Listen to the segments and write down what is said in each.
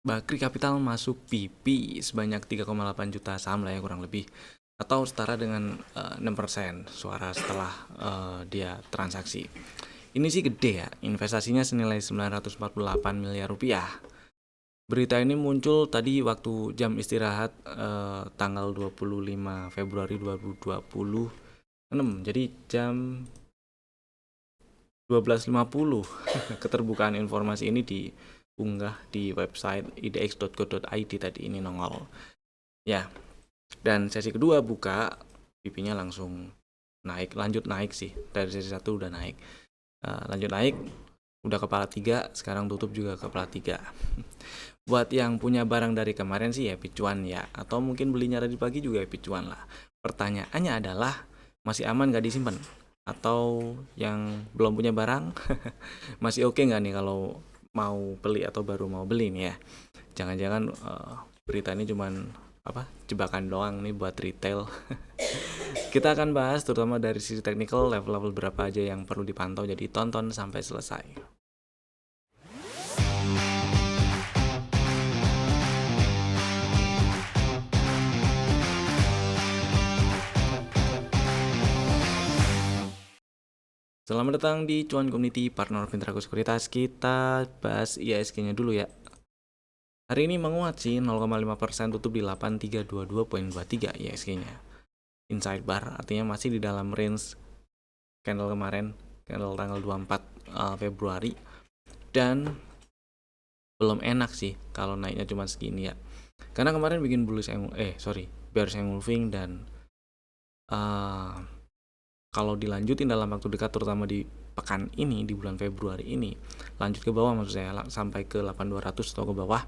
Bakri Capital masuk PP sebanyak 3,8 juta saham lah ya kurang lebih, atau setara dengan 6% suara setelah dia transaksi. Ini sih gede ya, investasinya senilai 948 miliar rupiah. Berita ini muncul tadi waktu jam istirahat tanggal 25 Februari 2026. Jadi jam 12.50. Keterbukaan informasi ini diunggah di website idx.co.id tadi ini nongol. Ya, dan sesi kedua buka, PP-nya langsung naik, lanjut naik sih. Dari sesi 1 udah naik. Lanjut naik, udah kepala 3, sekarang tutup juga kepala 3. Buat yang punya barang dari kemarin sih ya picuan ya, atau mungkin belinya tadi pagi juga picuan lah. Pertanyaannya adalah masih aman gak disimpan? Atau yang belum punya barang masih oke nggak nih kalau mau beli atau baru mau beli nih ya? Jangan-jangan berita ini cuman apa jebakan doang nih buat retail. Kita akan bahas terutama dari sisi teknikal, level-level berapa aja yang perlu dipantau, jadi tonton sampai selesai. Selamat datang di Cuan Community Partner Fintrago Sekuritas. Kita bahas IISG-nya dulu ya. Hari ini menguat sih 0,5%, tutup di 8322.23 IISG-nya. Inside bar artinya masih di dalam range candle kemarin, candle tanggal 24 Februari. Dan belum enak sih kalau naiknya cuma segini ya. Karena kemarin bikin bearish engulfing dan kalau dilanjutin dalam waktu dekat terutama di pekan ini di bulan Februari ini lanjut ke bawah, maksud saya sampai ke 8200 atau ke bawah,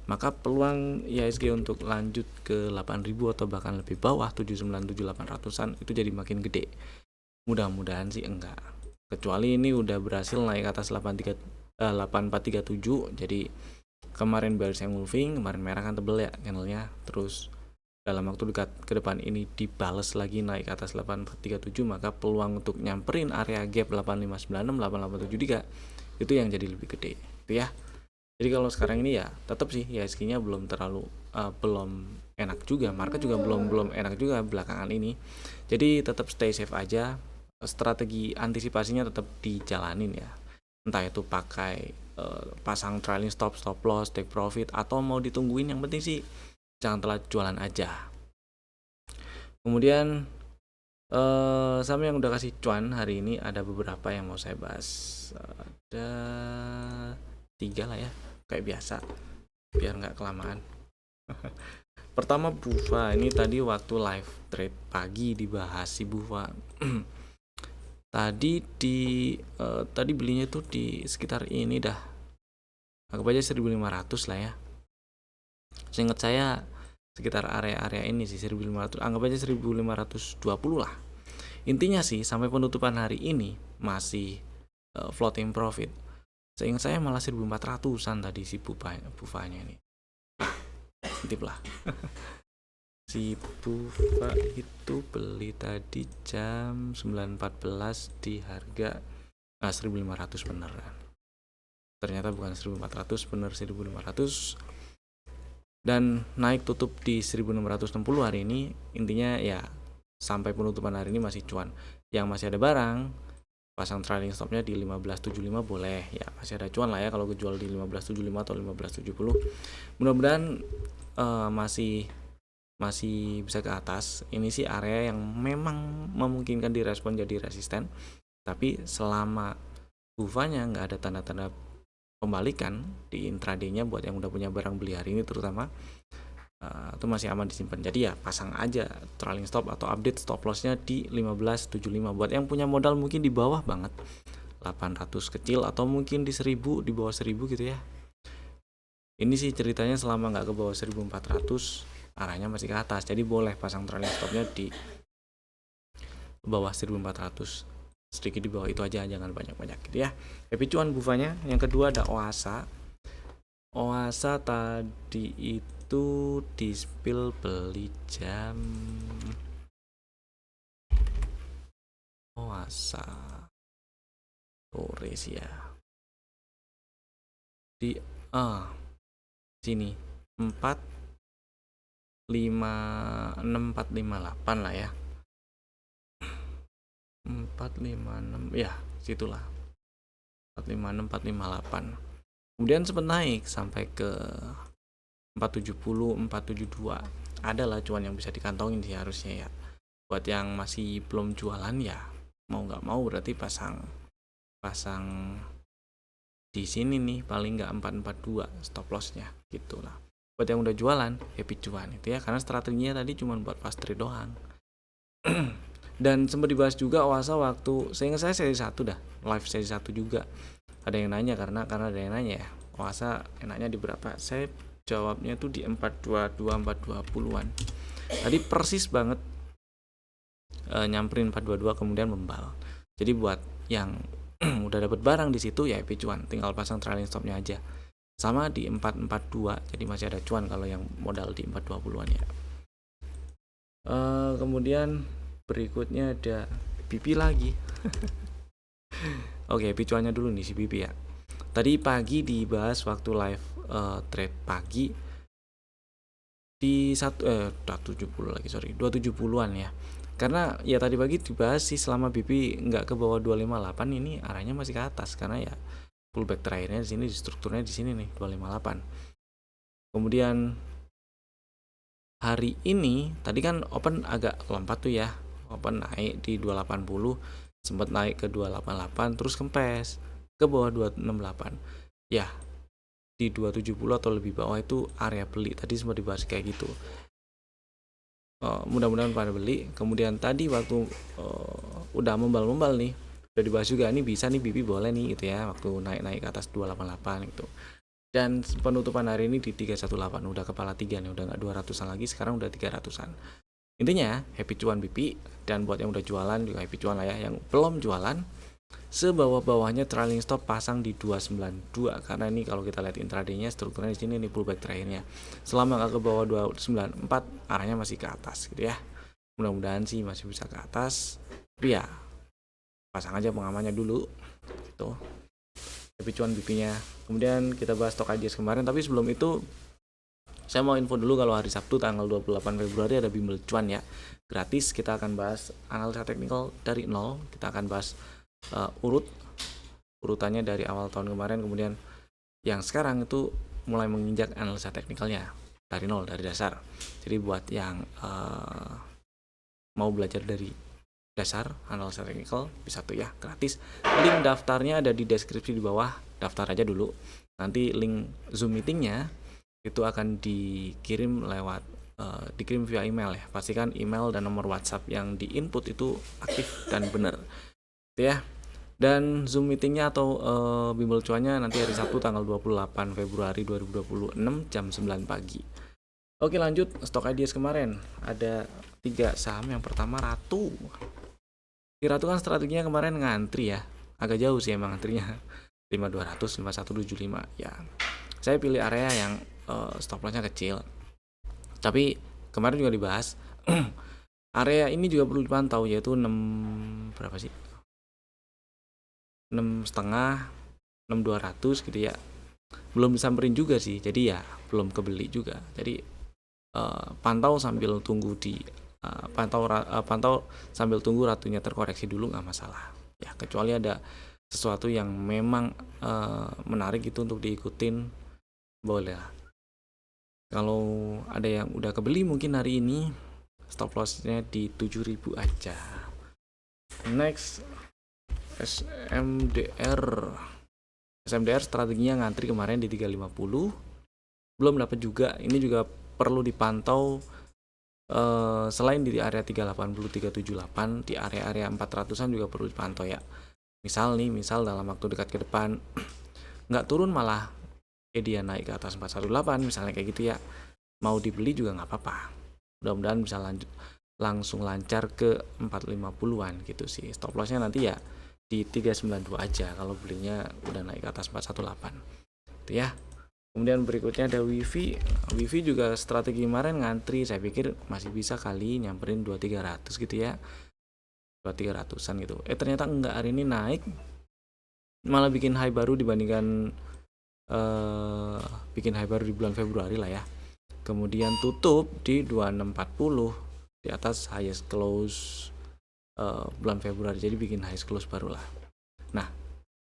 maka peluang IHSG untuk lanjut ke 8000 atau bahkan lebih bawah 797-800an itu jadi makin gede. Mudah-mudahan sih enggak, kecuali ini udah berhasil naik ke atas 8437. Jadi kemarin bearish engulfing, kemarin merah kan tebel ya candlenya, terus dalam waktu dekat ke depan ini dibales lagi naik ke atas 8437, maka peluang untuk nyamperin area gap 8596 8873 itu yang jadi lebih gede itu ya. Jadi kalau sekarang ini ya tetap sih IHSG-nya belum terlalu belum enak juga, market juga belum enak juga belakangan ini. Jadi tetap stay safe aja, strategi antisipasinya tetap dijalanin ya. Entah itu pakai pasang trailing stop, stop loss, take profit, atau mau ditungguin, yang penting sih jangan telat jualan aja. Kemudian saham yang udah kasih cuan hari ini ada beberapa yang mau saya bahas. Ada 3 lah ya, kayak biasa, biar nggak kelamaan. Pertama Bufa, ini tadi waktu live trade pagi dibahas si Bufa. Tadi belinya tuh di sekitar ini dah, anggap aja 1500 lah ya. Seingat saya sekitar area-area ini sih 1500, anggap aja 1520 lah. Intinya sih sampai penutupan hari ini masih floating profit. Seingat saya malah 1400-an tadi si Bufanya ini. Titip lah. Si Bufa itu beli tadi jam 9.14 di harga 1500 beneran. Ternyata bukan 1400, bener 1500. Dan naik tutup di 1660 hari ini. Intinya ya sampai penutupan hari ini masih cuan. Yang masih ada barang, pasang trailing stopnya di 1575 boleh ya, masih ada cuan lah ya kalau kejual di 1575 atau 1570. Mudah-mudahan masih bisa ke atas. Ini sih area yang memang memungkinkan direspon jadi resisten, tapi selama Bufanya nggak ada tanda-tanda pembalikan di intraday-nya buat yang udah punya barang beli hari ini terutama, itu masih aman disimpan. Jadi ya pasang aja trailing stop atau update stop loss-nya di 1575. Buat yang punya modal mungkin di bawah banget 800 kecil atau mungkin di 1000, di bawah 1000 gitu ya. Ini sih ceritanya selama nggak ke bawah 1400 arahnya masih ke atas, jadi boleh pasang trailing stopnya di bawah 1400, sedikit di bawah itu aja, jangan banyak-banyak gitu ya. Happy cuan Bufanya. Yang kedua ada Oasa tadi itu di spill beli jam Oasa sore sih ya di sini 456,458 lah ya, 456 ya situlah 456 458. Kemudian sempat naik sampai ke 470 472. Adalah cuan yang bisa dikantongin sih harusnya ya. Buat yang masih belum jualan ya mau nggak mau berarti pasang di sini nih paling nggak 442 stop lossnya gitulah. Buat yang udah jualan happy cuan itu ya, karena strateginya tadi cuma buat fast trade doang. Dan sempat dibahas juga OASA waktu saya seri 1 dah, live seri 1 juga. Ada yang nanya karena ada yang nanya ya, OASA enaknya di berapa? Saya jawabnya tuh di 422 420-an. Tadi persis banget nyamperin 422 kemudian membal. Jadi buat yang udah dapat barang di situ ya happy cuan, tinggal pasang trailing stopnya aja. Sama di 442, jadi masih ada cuan kalau yang modal di 420-an ya. Kemudian berikutnya ada BP lagi. Oke, happy cuannya dulu nih si BP ya. Tadi pagi dibahas waktu live trade pagi di 270 lagi, sorry, 270-an ya. Karena ya tadi pagi dibahas sih selama BP nggak ke bawah 258 ini arahnya masih ke atas, karena ya pullback terakhirnya di sini, strukturnya di sini nih 258. Kemudian hari ini tadi kan open agak lompat tuh ya, open naik di 280, sempat naik ke 288 terus kempes ke bawah 268 ya, di 270 atau lebih bawah itu area beli. Tadi sempat dibahas kayak gitu. Mudah-mudahan pada beli. Kemudian tadi waktu udah membal nih, udah dibahas juga nih bisa nih BP boleh nih gitu ya, waktu naik ke atas 288 gitu. Dan penutupan hari ini di 318, udah kepala 3 nih, udah nggak 200-an lagi, sekarang udah 300-an. Intinya happy cuan BP, dan buat yang udah jualan juga happy cuan lah ya. Yang belum jualan, sebawah-bawahnya trailing stop pasang di 292, karena ini kalau kita lihat intraday-nya strukturnya di sini nih pullback terakhirnya. Selama nggak ke bawah 294 arahnya masih ke atas gitu ya. Mudah-mudahan sih masih bisa ke atas. Tapi ya pasang aja pengamannya dulu gitu. Happy cuan BP-nya. Kemudian kita bahas stok ideas kemarin, tapi sebelum itu saya mau info dulu kalau hari Sabtu tanggal 28 Februari ada bimbel cuan ya. Gratis, kita akan bahas analisa teknikal dari nol. Kita akan bahas urutannya dari awal tahun kemarin, kemudian yang sekarang itu mulai menginjak analisa teknikalnya dari nol, dari dasar. Jadi buat yang mau belajar dari dasar analisa teknikal bisa tuh ya, gratis. Link daftarnya ada di deskripsi di bawah, daftar aja dulu. Nanti link Zoom meetingnya itu akan dikirim lewat dikirim via email ya. Pastikan email dan nomor WhatsApp yang di input itu aktif dan benar gitu ya. Dan Zoom meetingnya atau bimbel cuannya nanti hari Sabtu tanggal 28 Februari 2026 jam 9 pagi. Oke, lanjut stok ideas kemarin. Ada 3 saham. Yang pertama Ratu. Di Ratu kan strateginya kemarin ngantri ya. Agak jauh sih emang ngantrinya. 5200, 5175 ya. Saya pilih area yang stop lossnya kecil. Tapi kemarin juga dibahas area ini juga perlu dipantau, yaitu 6 berapa sih? 6,5, 6200 gitu ya. Belum disamperin juga sih, jadi ya belum kebeli juga. Jadi pantau sambil tunggu di pantau sambil tunggu ratunya terkoreksi dulu, nggak masalah ya, kecuali ada sesuatu yang memang menarik gitu untuk diikutin, boleh lah. Kalau ada yang udah kebeli mungkin hari ini stop lossnya di 7000 aja. Next, SMDR strateginya ngantri kemarin di 350, belum dapat juga. Ini juga perlu dipantau selain di area 380 378, di area-area 400-an juga perlu dipantau ya. Misal dalam waktu dekat ke depan nggak turun malah dia naik ke atas 418 misalnya kayak gitu ya, mau dibeli juga nggak apa-apa. Mudah-mudahan bisa langsung lancar ke 450-an gitu sih. Stop lossnya nanti ya di 392 aja kalau belinya udah naik ke atas 418 itu ya. Kemudian berikutnya ada Wifi juga strategi kemarin ngantri, saya pikir masih bisa kali nyamperin 2300 gitu ya, 2300-an gitu. Ternyata enggak, hari ini naik malah bikin high baru dibandingkan bikin high baru di bulan Februari lah ya. Kemudian tutup di 2640 di atas highest close bulan Februari, jadi bikin highest close baru lah. Nah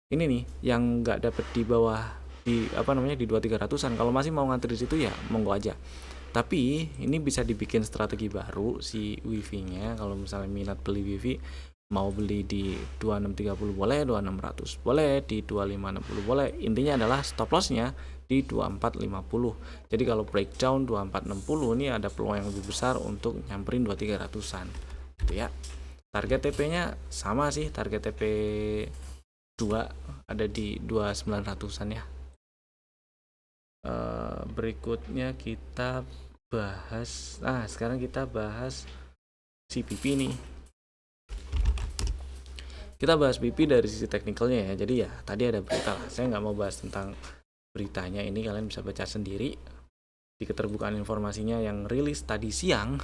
ini nih yang nggak dapet di bawah di di 2300-an. Kalau masih mau ngantri di situ ya monggo aja. Tapi ini bisa dibikin strategi baru si wifi-nya. Kalau misalnya minat beli wifi, mau beli di 2630 boleh, 2600 boleh, di 2560 boleh. Intinya adalah stop loss-nya di 2450. Jadi kalau breakdown 2460 ini ada peluang yang lebih besar untuk nyamperin 2300-an. Gitu ya. Target TP-nya sama sih, target TP 2 ada di 2900-an ya. Berikutnya kita bahas, sekarang kita bahas si BP nih. Kita bahas BP dari sisi teknikalnya ya. Jadi ya tadi ada berita lah, saya nggak mau bahas tentang beritanya, ini kalian bisa baca sendiri di keterbukaan informasinya yang rilis tadi siang.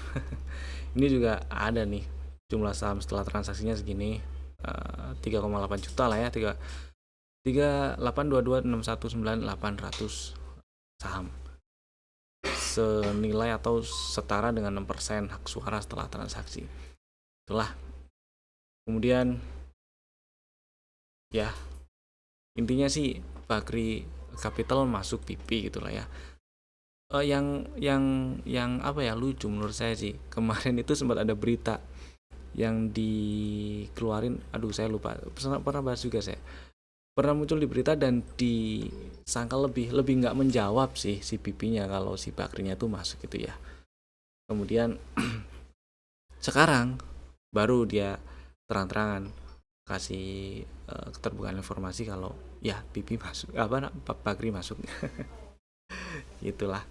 Ini juga ada nih jumlah saham setelah transaksinya segini, 3,8 juta lah ya, 3822619800 saham, senilai atau setara dengan 6% hak suara setelah transaksi. Itulah. Kemudian ya intinya sih Bakri Capital masuk PP gitulah ya. Yang apa ya, lucu menurut saya sih, kemarin itu sempat ada berita yang dikeluarin, saya lupa, pernah bahas juga, saya pernah muncul di berita dan disangka lebih nggak menjawab sih si PP-nya kalau si Bakrinya tuh masuk gitu ya. Kemudian sekarang baru dia terang-terangan kasih keterbukaan informasi kalau ya PP masuk, Bakri masuk. Itulah.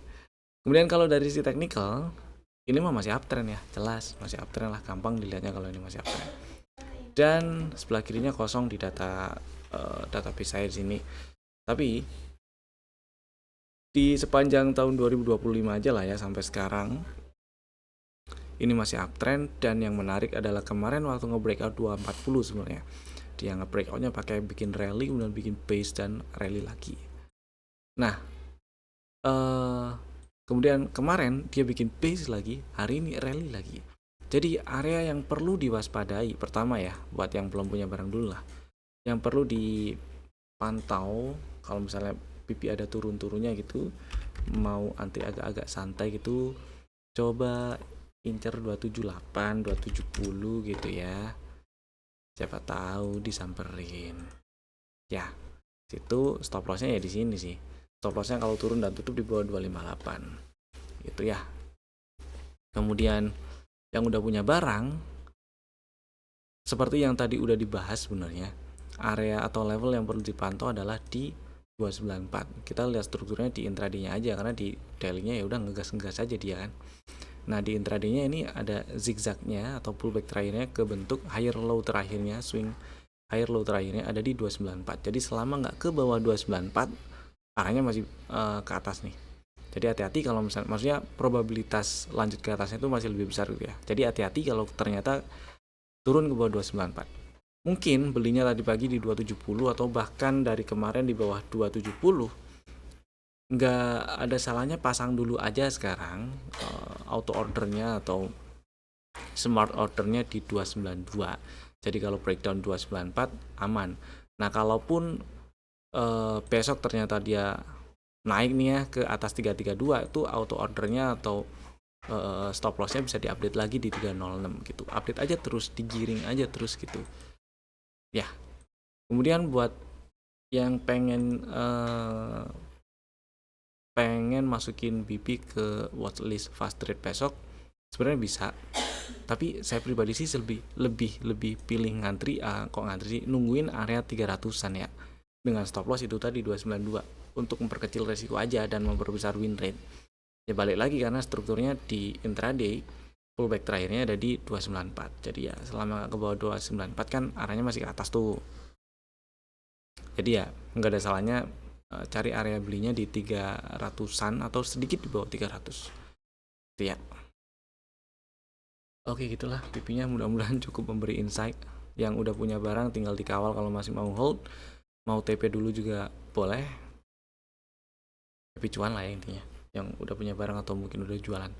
Kemudian kalau dari sisi teknikal, ini mah masih uptrend ya, jelas masih uptrend lah, gampang dilihatnya kalau ini masih uptrend. Dan sebelah kirinya kosong di database saya di sini. Tapi di sepanjang tahun 2025 aja lah ya sampai sekarang, ini masih uptrend. Dan yang menarik adalah kemarin waktu nge-breakout 240 sebenarnya, dia nge-breakoutnya pakai bikin rally, kemudian bikin base dan rally lagi. Nah kemudian kemarin dia bikin base lagi, hari ini rally lagi. Jadi area yang perlu diwaspadai pertama ya, buat yang belum punya barang dulu lah, yang perlu dipantau kalau misalnya PP ada turun-turunnya gitu, mau antri agak-agak santai gitu, coba incer 278, 270 gitu ya. Siapa tahu disamperin. Ya, situ stop lossnya ya di sini sih. Stop lossnya kalau turun dan tutup di bawah 258. Gitu ya. Kemudian yang udah punya barang, seperti yang tadi udah dibahas sebenarnya, area atau level yang perlu dipantau adalah di 294. Kita lihat strukturnya di intraday-nya aja, karena di daily-nya ya udah ngegas aja dia kan. Nah di intraday-nya ini ada zigzagnya atau pullback terakhirnya ke bentuk higher low terakhirnya, swing higher low terakhirnya ada di 294. Jadi selama nggak ke bawah 294, arahnya masih ke atas nih. Jadi hati-hati kalau misalnya, maksudnya probabilitas lanjut ke atasnya itu masih lebih besar gitu ya. Jadi hati-hati kalau ternyata turun ke bawah 294. Mungkin belinya tadi pagi di 270 atau bahkan dari kemarin di bawah 270. Nggak ada salahnya pasang dulu aja sekarang auto ordernya atau smart ordernya di 292. Jadi kalau breakdown 294 aman. Nah kalaupun besok ternyata dia naik nih ya ke atas 332, itu auto ordernya atau stop lossnya bisa diupdate lagi di 306 gitu. Update aja terus, digiring aja terus gitu ya. Kemudian buat yang pengen masukin BP ke watchlist fast trade besok, sebenarnya bisa, tapi saya pribadi sih lebih pilih ngantri, nungguin area 300-an ya, dengan stop loss itu tadi 292 untuk memperkecil resiko aja dan memperbesar win rate. Ya balik lagi karena strukturnya di intraday pullback terakhirnya ada di 294. Jadi ya selama ke bawah 294 kan arahnya masih ke atas tuh. Jadi ya nggak ada salahnya cari area belinya di 300-an atau sedikit di bawah 300. Itu ya. Oke gitulah PP-nya, mudah-mudahan cukup memberi insight. Yang udah punya barang tinggal dikawal kalau masih mau hold, mau TP dulu juga boleh. tapi cuan lah ya intinya, yang udah punya barang atau mungkin udah jualan.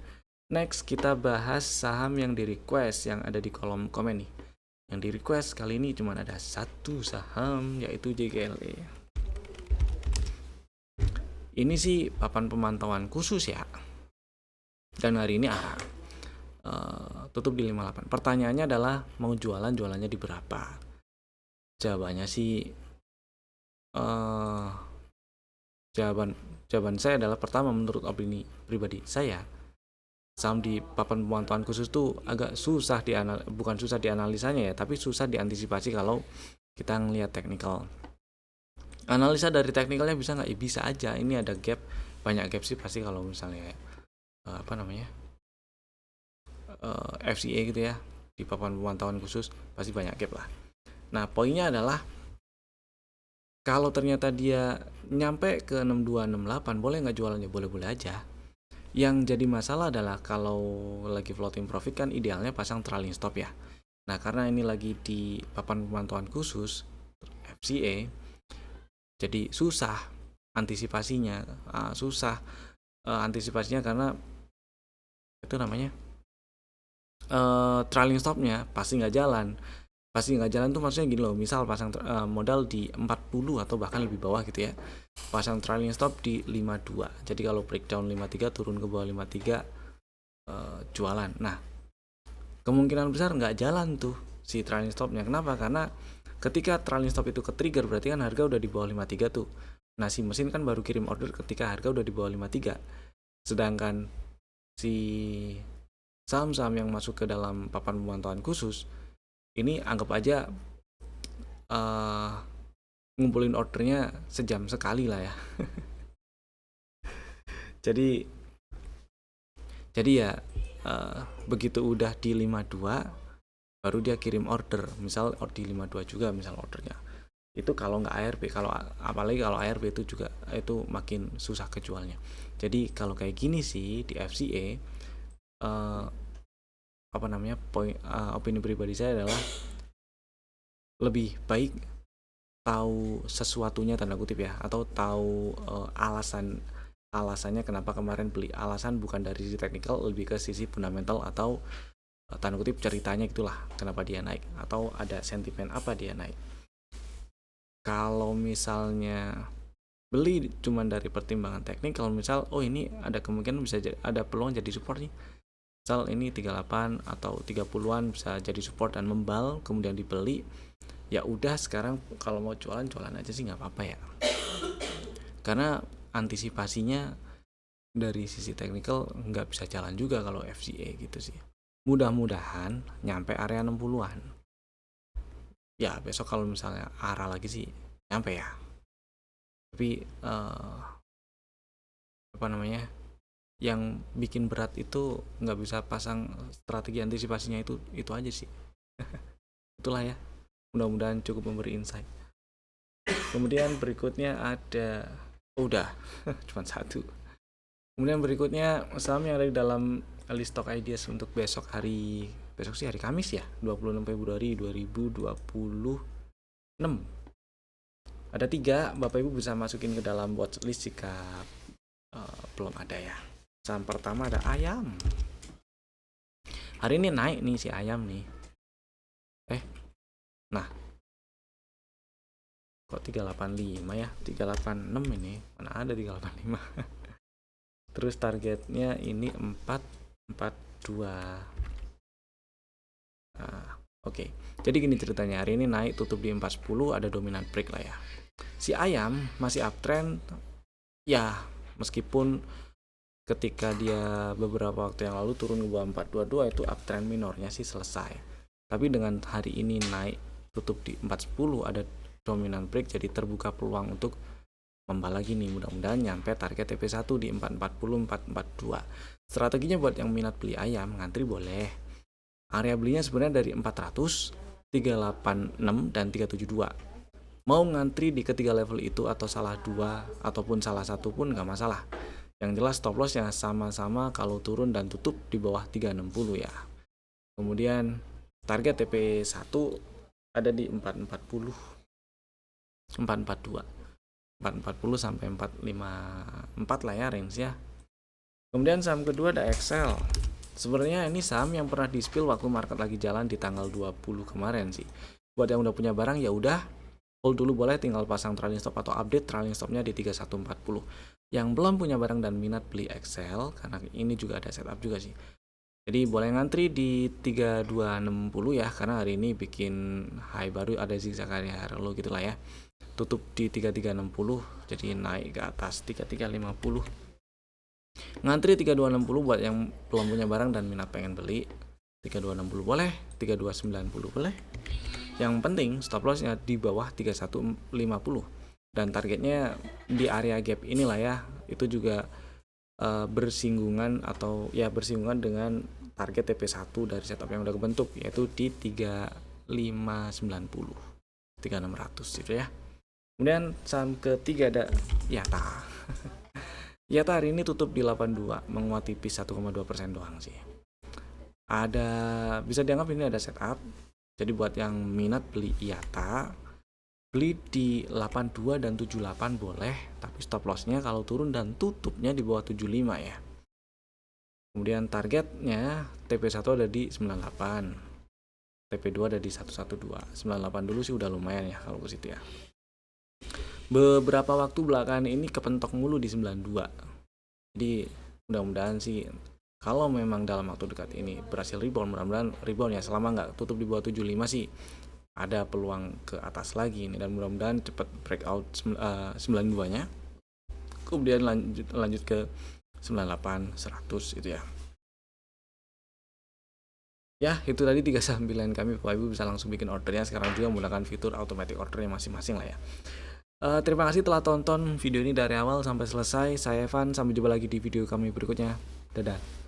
Next kita bahas saham yang di request yang ada di kolom komen nih. Yang di request kali ini cuma ada satu saham, yaitu JGLE. Ini sih papan pemantauan khusus ya, dan hari ini tutup di 58. Pertanyaannya adalah mau jualannya di berapa? Jawabannya sih jawaban saya adalah pertama, menurut opini pribadi saya, saham di papan pemantauan khusus tuh agak susah bukan susah dianalisanya ya, tapi susah diantisipasi kalau kita ngelihat teknikal. Analisa dari teknikalnya bisa nggak? Ya, bisa aja. Ini ada gap, banyak gap sih pasti kalau misalnya FCA gitu ya, di papan pemantauan khusus pasti banyak gap lah. Nah, poinnya adalah kalau ternyata dia nyampe ke 6268, boleh nggak jualannya? Boleh-boleh aja. Yang jadi masalah adalah kalau lagi floating profit kan idealnya pasang trailing stop ya. Nah, karena ini lagi di papan pemantauan khusus FCA, jadi susah antisipasinya, karena itu namanya trailing stopnya pasti nggak jalan. Tuh maksudnya gini loh, misal pasang modal di 40 atau bahkan lebih bawah gitu ya, pasang trailing stop di 52, jadi kalau breakdown 53 turun ke bawah 53, jualan. Nah, kemungkinan besar nggak jalan tuh si trailing stopnya. Kenapa? Karena ketika trailing stop itu ke trigger, berarti kan harga udah di bawah 53 tuh. Nah, si mesin kan baru kirim order ketika harga udah di bawah 53, sedangkan si saham-saham yang masuk ke dalam papan pemantauan khusus ini anggap aja ngumpulin ordernya sejam sekali lah ya. jadi ya begitu udah di 52 baru dia kirim order, misal di 52 juga misal ordernya. Itu kalau nggak ARB, apalagi kalau ARB itu juga itu makin susah kejualnya. Jadi kalau kayak gini sih di FCA, opini pribadi saya adalah lebih baik tahu sesuatunya tanda kutip ya, atau tahu alasannya kenapa kemarin beli. Alasan bukan dari sisi teknikal, lebih ke sisi fundamental atau tanda kutip ceritanya gitulah, kenapa dia naik atau ada sentimen apa dia naik. Kalau misalnya beli cuma dari pertimbangan teknikal, misal ini ada kemungkinan bisa ada peluang jadi support nih, misal ini 38 atau 30-an bisa jadi support dan membal, kemudian dibeli, ya udah sekarang kalau mau jualan aja sih nggak apa-apa ya, karena antisipasinya dari sisi teknikal nggak bisa jalan juga kalau FCA gitu sih. Mudah-mudahan nyampe area 60-an ya, besok kalau misalnya arah lagi sih nyampe ya, tapi yang bikin berat itu nggak bisa pasang strategi antisipasinya, itu aja sih. Itulah ya, mudah-mudahan cukup memberi insight. Kemudian berikutnya ada udah cuma satu. Kemudian berikutnya saham yang ada di dalam list stock ideas untuk besok sih hari Kamis ya, 26 Februari 2026. Ada 3, Bapak Ibu bisa masukin ke dalam watchlist jika belum ada ya. Saham pertama ada Ayam. Hari ini naik nih si Ayam nih. Nah, kok 385 ya? 386 ini. Mana ada 385. Terus targetnya ini 442. Oke. Jadi gini ceritanya, hari ini naik tutup di 410, ada dominan break lah ya. Si Ayam masih uptrend ya, meskipun ketika dia beberapa waktu yang lalu turun ke bawah 422 itu uptrend minornya sih selesai. Tapi dengan hari ini naik tutup di 410, ada dominan break, jadi terbuka peluang untuk membal lagi nih. Mudah-mudahan nyampe target TP1 di 440 442. Strateginya buat yang minat beli Ayam, ngantri boleh. Area belinya sebenarnya dari 400, 386 dan 372. Mau ngantri di ketiga level itu atau salah dua ataupun salah satu pun nggak masalah. Yang jelas stop lossnya sama-sama kalau turun dan tutup di bawah 360 ya. Kemudian target TP1 ada di 440 442. 440 sampai 454 lah ya range ya. Kemudian saham kedua ada Excel. Sebenarnya ini saham yang pernah di spill waktu market lagi jalan di tanggal 20 kemarin sih. Buat yang udah punya barang ya udah hold dulu, boleh tinggal pasang trailing stop atau update trailing stopnya di 3140. Yang belum punya barang dan minat beli Excel, karena ini juga ada setup juga sih, jadi boleh ngantri di 3260 ya, karena hari ini bikin high baru, ada zigzag area low gitu lah ya. Tutup di 3360, jadi naik ke atas 3350. Ngantri 3260 buat yang belum punya barang dan minat pengen beli. 3260 boleh, 3290 boleh. Yang penting stop lossnya di bawah 3150 dan targetnya di area gap inilah ya. Itu juga bersinggungan dengan target TP1 dari setup yang udah kebentuk, yaitu di 3590, 3600 gitu ya. Kemudian saham ketiga ada Yata. Yata hari ini tutup di 82, menguat tipis 1,2% doang sih. Bisa dianggap ini ada setup. Jadi buat yang minat beli Yata, beli di 82 dan 78 boleh, tapi stop lossnya kalau turun dan tutupnya di bawah 75 ya. Kemudian targetnya TP1 ada di 98, TP2 ada di 112. 98 dulu sih udah lumayan ya kalau ke situ ya. Beberapa waktu belakangan ini kepentok mulu di 92. Jadi mudah-mudahan sih kalau memang dalam waktu dekat ini berhasil rebound, mudah-mudahan rebound ya, selama nggak tutup di bawah 75 sih ada peluang ke atas lagi ini, dan mudah-mudahan cepat breakout 92 nya, kemudian lanjut ke 98 100 itu ya. Ya, itu tadi 3 saham pilihan kami. Bapak Ibu bisa langsung bikin ordernya sekarang juga menggunakan fitur automatic ordernya masing-masing lah ya. Terima kasih telah tonton video ini dari awal sampai selesai. Saya Evan, sampai jumpa lagi di video kami berikutnya. Dadah.